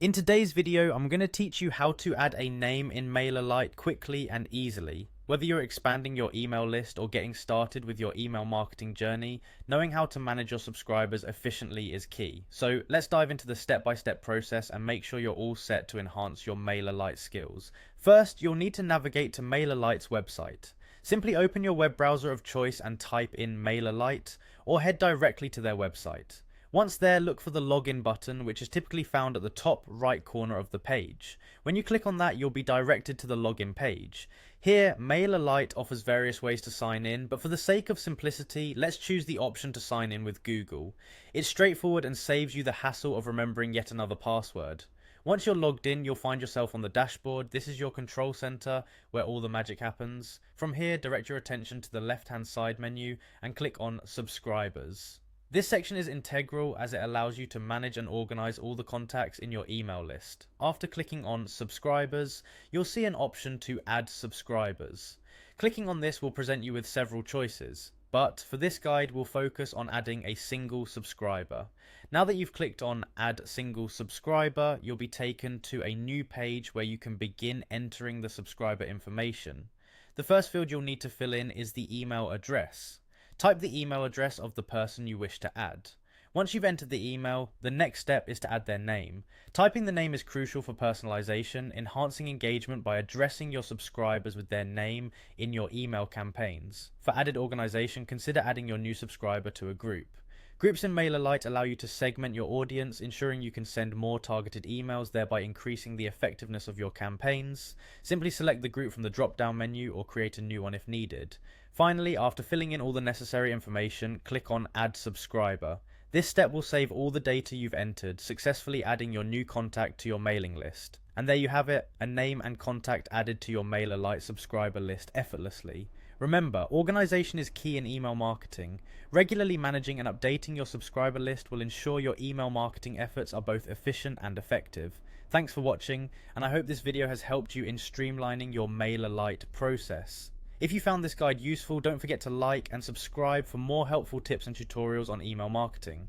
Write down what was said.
In today's video, I'm going to teach you how to add a name in Mailerlite quickly and easily. Whether you're expanding your email list or getting started with your email marketing journey, knowing how to manage your subscribers efficiently is key. So let's dive into the step-by-step process and make sure you're all set to enhance your Mailerlite skills. First, you'll need to navigate to Mailerlite's website. Simply open your web browser of choice and type in Mailerlite, or head directly to their website. Once there, look for the login button, which is typically found at the top right corner of the page. When you click on that, you'll be directed to the login page. Here, Mailerlite offers various ways to sign in, but for the sake of simplicity, let's choose the option to sign in with Google. It's straightforward and saves you the hassle of remembering yet another password. Once you're logged in, you'll find yourself on the dashboard. This is your control center where all the magic happens. From here, direct your attention to the left-hand side menu and click on Subscribers. This section is integral as it allows you to manage and organize all the contacts in your email list. After clicking on Subscribers, you'll see an option to add subscribers. Clicking on this will present you with several choices, but for this guide we'll focus on adding a single subscriber. Now that you've clicked on Add Single Subscriber, you'll be taken to a new page where you can begin entering the subscriber information. The first field you'll need to fill in is the email address. Type the email address of the person you wish to add. Once you've entered the email, the next step is to add their name. Typing the name is crucial for personalization, enhancing engagement by addressing your subscribers with their name in your email campaigns. For added organization, consider adding your new subscriber to a group. Groups in Mailerlite allow you to segment your audience, ensuring you can send more targeted emails, thereby increasing the effectiveness of your campaigns. Simply select the group from the drop-down menu or create a new one if needed. Finally, after filling in all the necessary information, click on Add Subscriber. This step will save all the data you've entered, successfully adding your new contact to your mailing list. And there you have it, a name and contact added to your Mailerlite subscriber list effortlessly. Remember, organization is key in email marketing. Regularly managing and updating your subscriber list will ensure your email marketing efforts are both efficient and effective. Thanks for watching, and I hope this video has helped you in streamlining your Mailerlite process. If you found this guide useful, don't forget to like and subscribe for more helpful tips and tutorials on email marketing.